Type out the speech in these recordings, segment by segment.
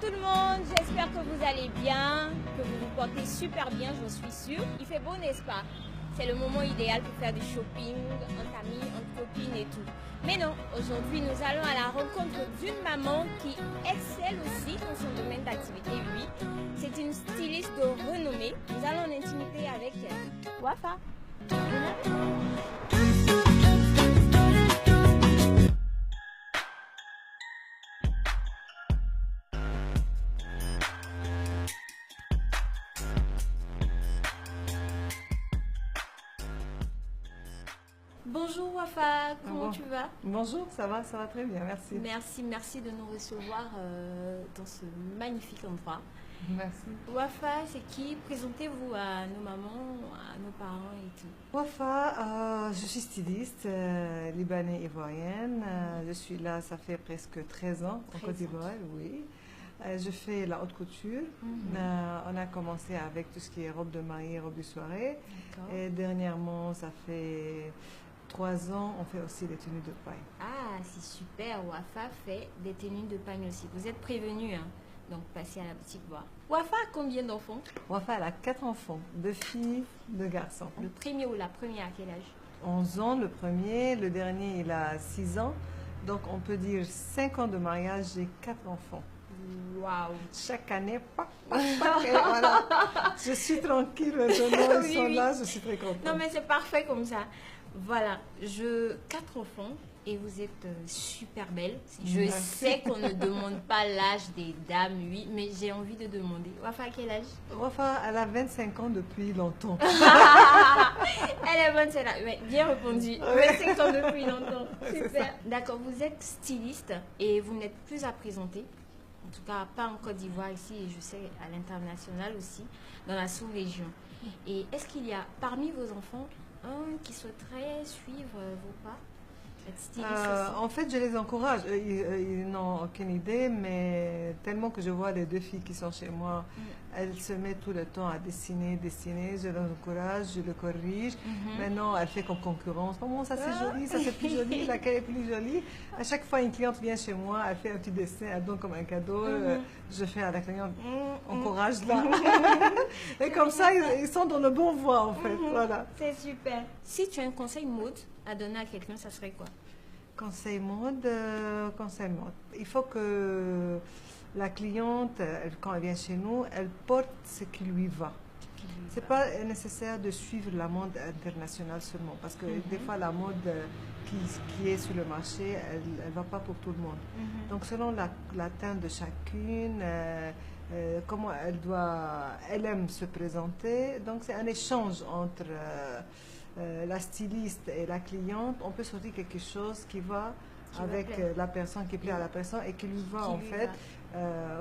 tout le monde, j'espère que vous allez bien, que vous vous portez super bien, j'en suis sûre. Il fait beau, n'est-ce pas? C'est le moment idéal pour faire du shopping, entre amis, entre copines et tout. Mais non, aujourd'hui nous allons à la rencontre d'une maman qui excelle aussi dans son domaine d'activité, oui. C'est une styliste de renommée. Nous allons en intimité avec elle. Wafa. Bonjour Wafa, comment tu vas? Bonjour, ça va très bien, merci. Merci de nous recevoir dans ce magnifique endroit. Merci. Wafa, c'est qui? Présentez-vous à nos mamans, à nos parents et tout. Wafa, je suis styliste libanais ivoirienne. Je suis là, ça fait presque 13 ans en Côte d'Ivoire, oui. Je fais la haute couture. On a commencé avec tout ce qui est robe de mariée, robe de soirée. Et dernièrement, ça fait 3 ans, on fait aussi des tenues de paille. Ah, c'est super. Wafa fait des tenues de paille aussi. Vous êtes prévenus, hein? Donc passez à la boutique voir. Wafa a combien d'enfants? Wafa, elle a 4 enfants, 2 filles, 2 garçons. Le premier ou la première à quel âge? 11 ans le premier, le dernier il a 6 ans. Donc on peut dire 5 ans de mariage et 4 enfants. Waouh! Chaque année, et voilà. Je suis tranquille maintenant, ils sont là, je suis très contente. Non mais c'est parfait comme ça. Voilà, 4 enfants et vous êtes super belle. Je sais qu'on ne demande pas l'âge des dames, oui, mais j'ai envie de demander. Wafa, à quel âge? Wafa, elle a 25 ans depuis longtemps. Elle est bonne celle-là, ouais, bien répondu. 25 ans depuis longtemps, super. D'accord, vous êtes styliste et vous n'êtes plus à présenter. En tout cas, pas en Côte d'Ivoire ici, et je sais à l'international aussi, dans la sous-région. Et est-ce qu'il y a parmi vos enfants un qui souhaiterait suivre vos pas, être styliste aussi? En fait, je les encourage. Ils n'ont aucune idée, mais tellement que je vois les 2 filles qui sont chez moi, elles se mettent tout le temps à dessiner. Je les encourage, je les corrige. Maintenant, elle fait comme concurrence. Comment ça c'est joli, ça c'est plus joli, laquelle est plus jolie. À chaque fois, une cliente vient chez moi, elle fait un petit dessin, elle donne comme un cadeau. Je fais à la cliente, encourage-la. Et comme ça, ils sont dans le bon voie, en fait. Voilà. C'est super. Si tu as un conseil mode à donner à quelqu'un, ça serait quoi? Conseil mode. Il faut que la cliente, quand elle vient chez nous, elle porte ce qui lui va. C'est pas nécessaire de suivre la mode internationale seulement, parce que des fois la mode qui est sur le marché, elle va pas pour tout le monde. Donc selon la teinte de chacune, comment elle aime se présenter. Donc c'est un échange entre la styliste et la cliente. On peut sortir quelque chose qui va avec la personne, qui plaît à la personne et qui lui va en fait.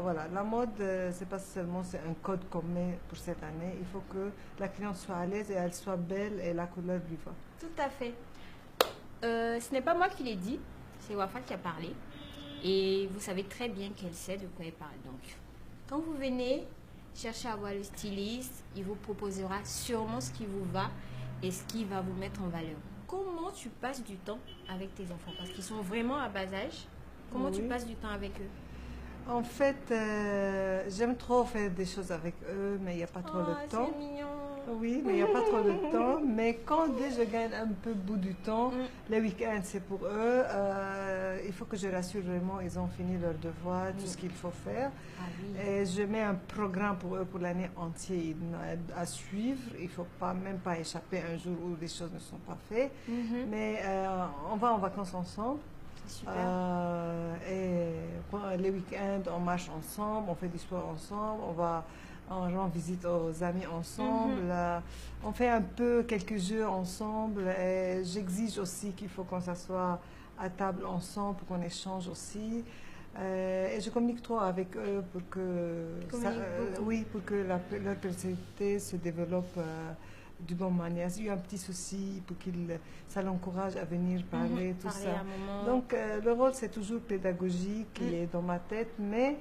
Voilà, la mode, c'est pas seulement un code qu'on met pour cette année. Il faut que la cliente soit à l'aise et elle soit belle et la couleur lui va. Tout à fait. Ce n'est pas moi qui l'ai dit, c'est Wafa qui a parlé. Et vous savez très bien qu'elle sait de quoi elle parle. Donc, quand vous venez chercher à voir le styliste, il vous proposera sûrement ce qui vous va et ce qui va vous mettre en valeur. Comment tu passes du temps avec tes enfants? Parce qu'ils sont vraiment à bas âge. Comment tu passes du temps avec eux? En fait, j'aime trop faire des choses avec eux, mais il n'y a pas trop de temps. C'est mignon. Oui, mais il n'y a pas trop de temps. Mais quand dès je gagne un peu bout du temps, les week-ends, c'est pour eux. Il faut que je rassure vraiment, ils ont fini leur devoir, tout ce qu'il faut faire. Et je mets un programme pour eux pour l'année entière à suivre. Il ne faut même pas échapper un jour où les choses ne sont pas faites. Mais on va en vacances ensemble. Super. Et les week-ends, on marche ensemble, on fait du sport ensemble, on rend visite aux amis ensemble, on fait un peu quelques jeux ensemble. Et j'exige aussi qu'il faut qu'on s'assoie à table ensemble pour qu'on échange aussi. Et je communique trop avec eux pour que, leur personnalité se développe du bon manière. S'il y a un petit souci, pour ça l'encourage à venir parler, tout ça. Donc, le rôle, c'est toujours pédagogique, qui est dans ma tête, mais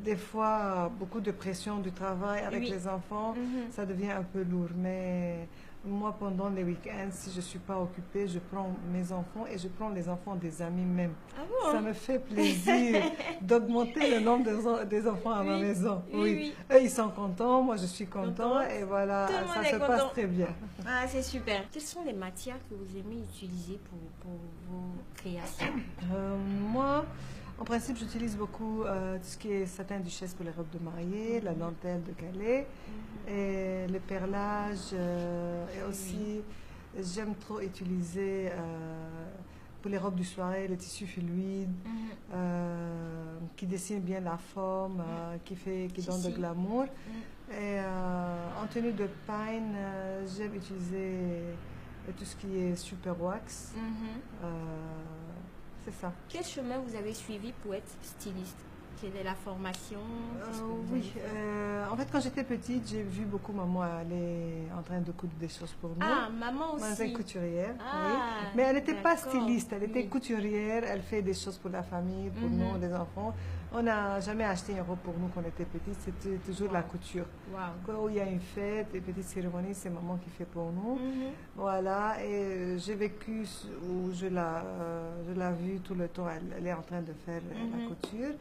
des fois, beaucoup de pression du travail avec les enfants, ça devient un peu lourd. Mais Moi, pendant les week-ends, si je ne suis pas occupée, je prends mes enfants et je prends les enfants des amis même. Ah bon? Ça me fait plaisir d'augmenter le nombre des enfants à ma Oui, maison. oui, Oui. oui. Eux, ils sont contents, moi, je suis content Contente. et voilà, Tout le monde ça est se content. passe très bien. Ah, c'est super. Quelles sont les matières que vous aimez utiliser pour vos créations? Moi, en principe, j'utilise beaucoup tout ce qui est satin duchesse pour les robes de mariée, la dentelle de Calais, et le perlage. Et aussi, j'aime trop utiliser pour les robes du soirée le tissu fluide qui dessine bien la forme, qui donne de glamour. Et en tenue de pine, j'aime utiliser tout ce qui est super wax. C'est ça. Quel chemin vous avez suivi pour être styliste? Quelle est la formation? Qu'est-ce que vous Oui, avez fait? en fait, quand j'étais petite, j'ai vu beaucoup maman aller en train de coudre des choses pour nous. Ah, maman Maman est aussi. couturière, Ah, oui. Mais elle n'était pas d'accord. styliste, elle était Oui. couturière, elle fait des choses pour la famille, pour nous, les enfants. On n'a jamais acheté une robe pour nous quand on était petite, c'était toujours la couture. Wow. Quand il y a une fête, une petite cérémonie, c'est maman qui fait pour nous. Voilà, et j'ai vécu où je l'ai vue tout le temps, elle est en train de faire la couture.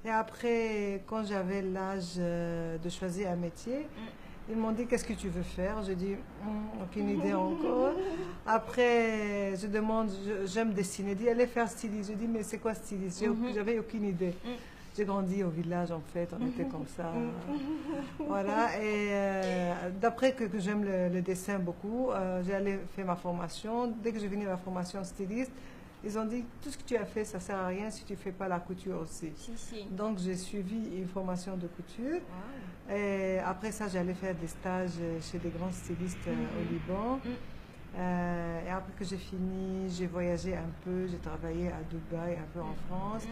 Et après, quand j'avais l'âge de choisir un métier, ils m'ont dit, qu'est-ce que tu veux faire? Je dis, aucune idée encore. Après, je demande, j'aime dessiner. Il dit, allez faire styliste. Je dis, mais c'est quoi styliste? J'avais aucune idée. J'ai grandi au village, en fait, on était comme ça. Voilà, et d'après que j'aime le dessin beaucoup, j'ai allé faire ma formation. Dès que j'ai fini ma formation styliste, ils ont dit, tout ce que tu as fait, ça ne sert à rien si tu ne fais pas la couture aussi. Si. Donc, j'ai suivi une formation de couture. Wow. Et après ça, j'allais faire des stages chez des grands stylistes au Liban. Et après que j'ai fini, j'ai voyagé un peu, j'ai travaillé à Dubaï, un peu en France,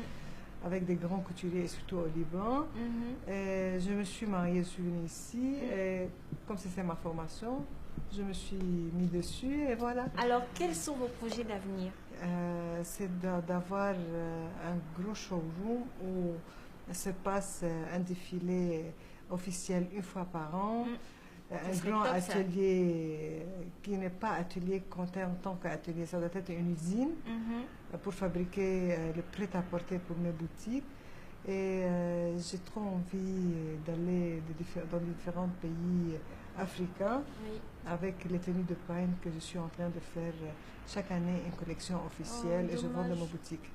avec des grands couturiers, surtout au Liban. Et je me suis mariée, je suis venue ici. Et comme c'était ma formation, je me suis mis dessus et voilà. Alors, quels sont vos projets d'avenir? C'est d'avoir un gros showroom où se passe un défilé officiel une fois par an, un grand atelier qui n'est pas atelier compté en tant qu'atelier, ça doit être une usine pour fabriquer le prêt-à-porter pour mes boutiques. Et j'ai trop envie d'aller dans différents pays africains avec les tenues de pine que je suis en train de faire chaque année une collection officielle et je vends dans ma boutique.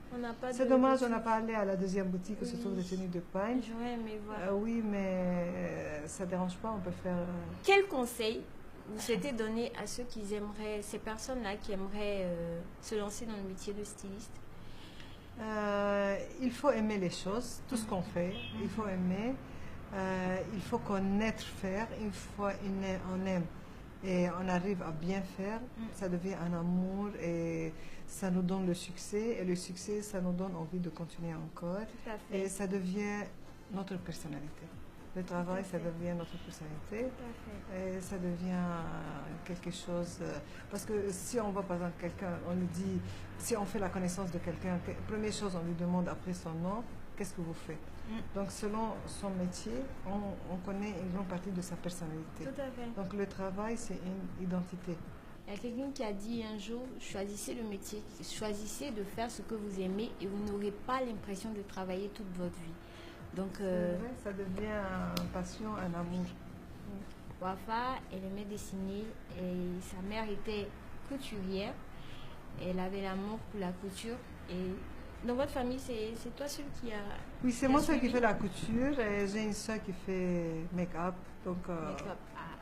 C'est dommage, on n'a pas allé à la deuxième boutique où se trouvent les tenues de pine. J'aurais aimé voir. Oui, mais ça ne dérange pas, on peut faire... Quel conseil vous souhaitez donner à ceux qui aimeraient, ces personnes-là qui aimeraient se lancer dans le métier de styliste? Il faut aimer les choses, tout ce qu'on fait, il faut aimer. Il faut connaître faire, une fois on aime et on arrive à bien faire, ça devient un amour et ça nous donne le succès et le succès ça nous donne envie de continuer encore et ça devient notre personnalité. Le travail ça devient notre personnalité et ça devient quelque chose parce que si on voit par exemple quelqu'un, on lui dit, si on fait la connaissance de quelqu'un, première chose on lui demande après son nom, qu'est-ce que vous faites? Donc, selon son métier, on connaît une grande partie de sa personnalité. Tout à fait. Donc, le travail, c'est une identité. Il y a quelqu'un qui a dit un jour, choisissez le métier, choisissez de faire ce que vous aimez et vous n'aurez pas l'impression de travailler toute votre vie. Donc, vrai, ça devient une passion, un amour. Wafa, elle aimait dessiner et sa mère était couturière. Elle avait l'amour pour la couture et dans votre famille, c'est toi seul qui a... Oui, c'est moi seul qui fait la couture et j'ai une soeur qui fait make-up. Donc,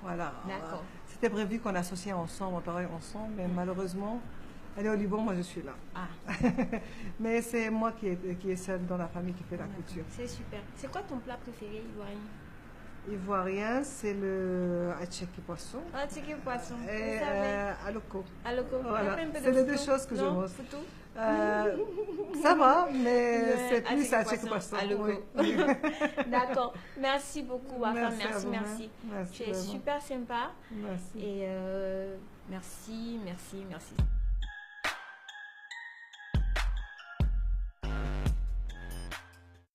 voilà. D'accord. C'était prévu qu'on associe ensemble, on travaille ensemble, mais malheureusement, elle est au Liban, moi je suis là. Mais c'est moi qui est seule dans la famille qui fait la couture. C'est super. C'est quoi ton plat préféré ivoirien? Ivoirien, c'est le atcheki poisson. Atcheki poisson. Et aloko. Aloko. Voilà. C'est les deux choses que je mange. Ça va, mais c'est plus atcheki poisson. Oui. D'accord. Merci beaucoup, Wafa. Merci. Merci. Tu es super sympa. Merci. Et merci.